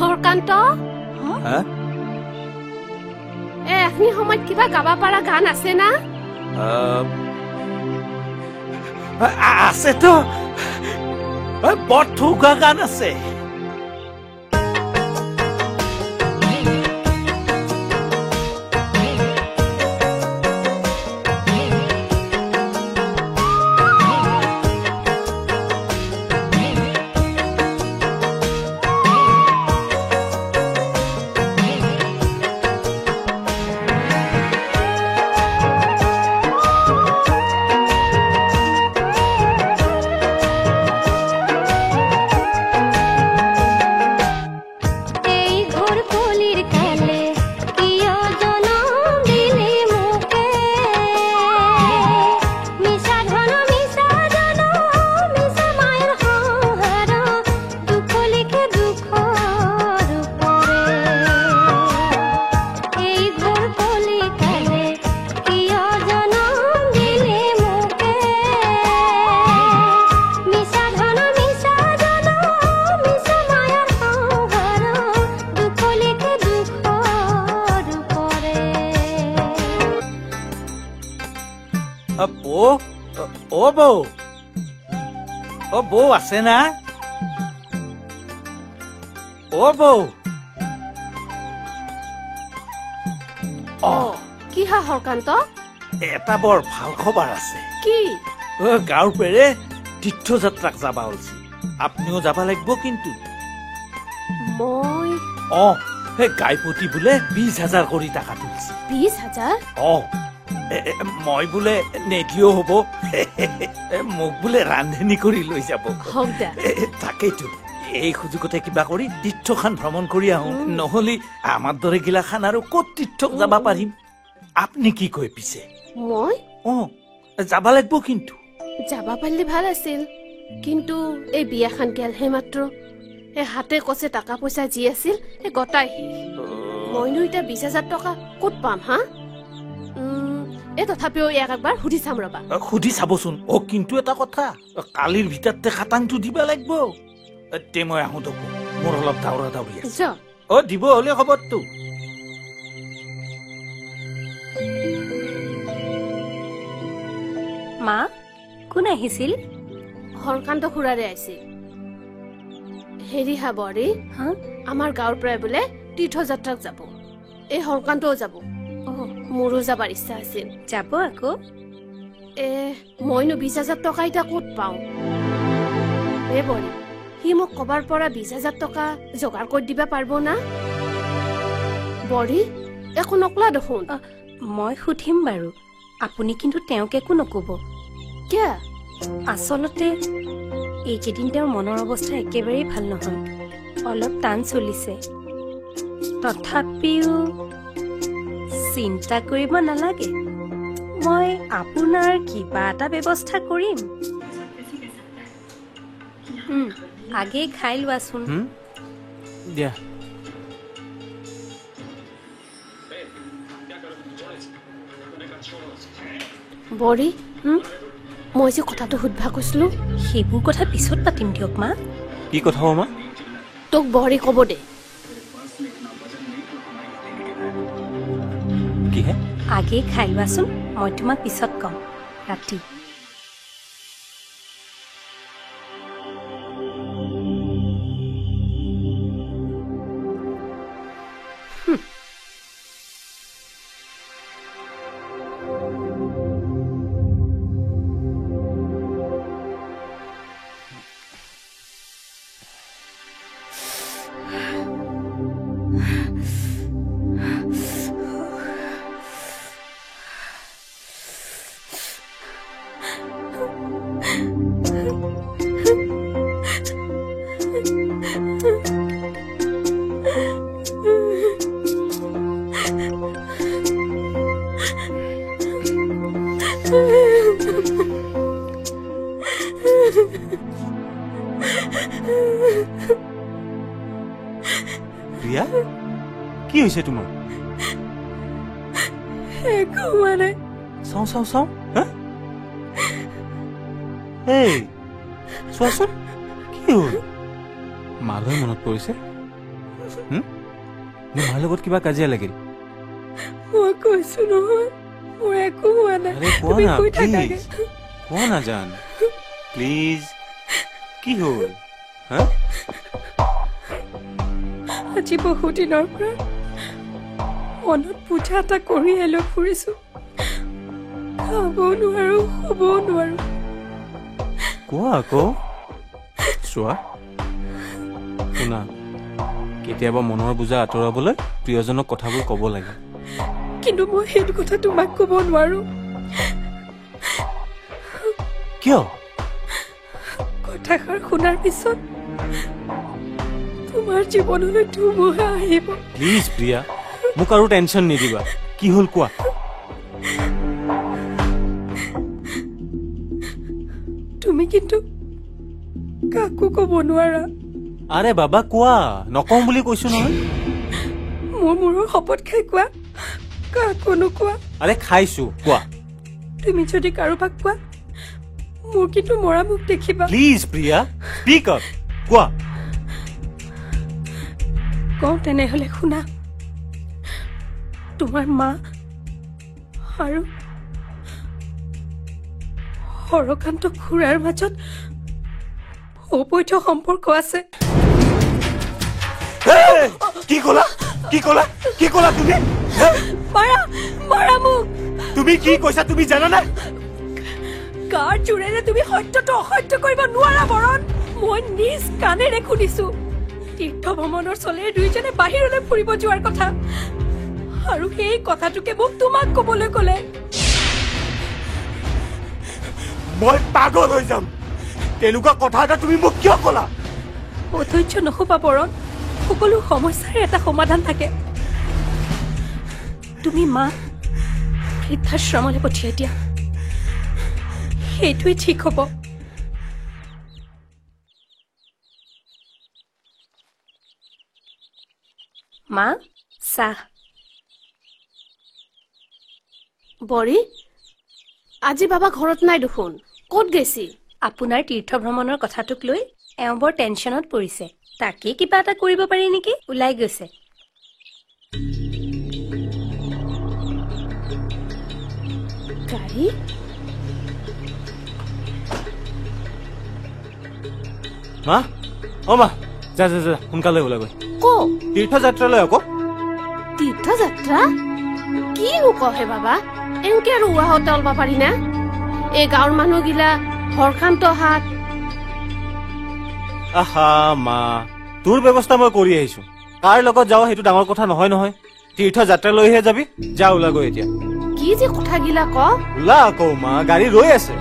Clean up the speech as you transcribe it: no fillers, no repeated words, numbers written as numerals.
হৰকান্ত এখিনি সময়ত কিবা গাব পৰা গান আছে না? আছে তো বৰ থৌকা গান আছে। বৌ আছে না? বৌ কি হা হৰকান্ত? এটা বৰ ভাল খবৰ আছে। কি? গাঁৱৰ পেৰে তীৰ্থযাত্ৰাক যাবা ওলছি, আপনিও যাবা লাগিব কিন্তু। মই সেই গাইপতি বোলে 20,000 কৰি টকা তুলিছে। 20,000? মই বোলে নেদিও হব, মোক বোলে ৰান্ধনি কৰি লৈ যাব। তাকেইতো এই সুযোগতে কিবা কৰি তীৰ্থখান ভ্ৰমণ কৰি আহো, নহলে আমাৰ দৰে গিলাখান আৰু ক'ত তীৰ্থক যাবা পাৰিম। আপনি কি কয় পিছে? মই যাবা লাগিব কিন্তু। যাবা পাৰিলে ভাল আছিল, কিন্তু এই বিয়াখান গেলহে মাত্ৰ। এই হাতে কছে টকা পইচা যি আছিল গতাই মইনো এতিয়া 20,000 টকা ক'ত পাম হা? তথাপিও ইয়াক একবাৰ সুধি চাম ৰবা। সুধি চাবচোন। কিন্তু এটা কথা, কালিৰ ভিতৰতে খাটাংটো দিবা লাগিব। তে মই আহো দক, মোৰ অলপ দাউৰা দাউৰি আছে। দিব হলে খবৰটো। মা, কোন আহিছিল? হৰকান্ত খুৰাৰে আহিছিল। হেৰি হা বৰী, আমাৰ গাঁৱৰ পৰাই বোলে তীৰ্থযাত্ৰাক যাব। এই হৰকান্তও যাব। মোৰো যাবাৰ ইচ্ছা আছিল। যাব আকৌ? মইনো 20,000 টকা এতিয়া ক'ত পাওঁ? বৰী, সি মোক কবাৰ পৰা 20,000 টকা যোগাৰ কৰি দিবা পাৰিব না? বৰী, একো নকলা দেখোন। মই সুধিম বাৰু, আপুনি কিন্তু তেওঁক একো নকব। কিয়? আচলতে এইকেইদিন তেওঁৰ মনৰ অৱস্থা একেবাৰেই ভাল নহয়, অলপ টান চলিছে। তথাপিও চিন্তা কৰিব নালাগে, মই আপোনাৰ কিবা এটা ব্যৱস্থা কৰিম। আগে খাই লোৱাচোন। দিয়া। বৰী, মই যে কথাটো সুধবা কৈছিলো, সেইবোৰ কথা পিছত পাতিম দিয়ক মা। কি কথা মা? তোক বৰী কব দে। আগে খাই লোৱাচোন, মই তোমাক পিছত কম। ৰাতি প্ৰিয়া, কি হৈছে তোমাৰ? একো মানে চাওঁ চাওঁ চাওঁ। এই চোৱাচোন, কি হ'ল? মালৈ মনত পৰিছে? নে মাৰ লগত কিবা কাজিয়া লাগিল মই কৈছো নহয় মোৰ একো হোৱা নাই আৰে কোৱা তুমি না কৈ থাকাগে। প্লিজ কোৱা না জান প্লিজ কি হ'ল হা আজি বহু দিনৰ পৰা মনত পূজা এটা কৰি লৈ ফুৰিছো খাবও নোৱাৰো শুবও নোৱাৰো কোৱা আকৌ চোৱা শুনা কেতিয়াবা মনৰ বোজা আঁতৰাবলৈ প্ৰিয়জনক কথাবোৰ ক'ব লাগে কিন্তু মই সেইটো কথা তোমাক ক'ব নোৱাৰো কিয় কথাষাৰ শুনাৰ পিছত তোমাৰ জীৱনলৈ ধুমুহা আহিব প্লিজ প্ৰিয়া মোক আৰু টেনশ্যন নিদিবা কি হ'ল কোৱা তুমি কিন্তু কাকো ক'ব নোৱাৰা আৰে বাবা কোৱা নকওঁ বুলি কৈছো নহয় মূৰৰ শপত খাই কোৱা কাকো নোকোৱা আৰে খাইছো কোৱা তুমি যদি কাৰোবাক কোৱা মোৰ কিন্তু মৰা মুখ দেখিবা প্লিজ প্ৰিয়া স্পীক আপ কোৱা কওঁ তেনেহলে শুনা তোমাৰ মা আৰু হৰকান্ত খুৰাৰ মাজত অবৈধ সম্পৰ্ক আছে কি ক'লা কি ক'লা কি ক'লা তুমি মাৰা মাৰা মোক তুমি কি কৈছা তুমি জানা নাই কাৰ জোৰেৰে তুমি সত্যটো অসত্য কৰিব নোৱাৰা বৰণ মই নিজ কাণেৰে শুনিছো তীৰ্থ ভ্ৰমণৰ চলেৰে দুইজনে বাহিৰলৈ ফুৰিব যোৱাৰ কথা আৰু সেই কথাটোকে মোক তোমাক ক'বলৈ ক'লে মই পাগল হৈ যাম তেনেকুৱা কথা এটা তুমি মোক কিয় ক'লা অধৈৰ্য নহবা বৰণ সকলো সমস্যাৰ এটা সমাধান থাকে তুমি মা বৃদ্ধাশ্ৰমলৈ পঠিয়াই দিয়া সেইটোৱে ঠিক হ'ব মা চাহ বৰী আজি বাবা ঘৰত নাই দেখোন ক'ত গেছি আপোনাৰ তীৰ্থ ভ্ৰমণৰ কথাটোক লৈ এওঁ বৰ টেনশ্যনত পৰিছে তাকে কিবা এটা কৰিব পাৰি নেকি ওলাই গৈছে গাড়ী মা অ মা যা যা যা সোনকালে ওলাই গৈ ক তীৰ্থযাত্ৰালৈ আকৌ তীৰ্থযাত্ৰা কিনো কহে বাবা এনকে আৰু উৱাহতে অলব পাৰি না এই গাঁৱৰ মানুহগিলা হৰকান্ত হাত আহা মা তোৰ ব্যৱস্থা মই কৰি আহিছো কাৰ লগত যাওঁ সেইটো ডাঙৰ কথা নহয় নহয় তীৰ্থযাত্ৰালৈহে যাবি যা ওলা গৈ এতিয়া কি যে কথাগিলা ক ওলা আকৌ মা গাড়ী ৰৈ আছে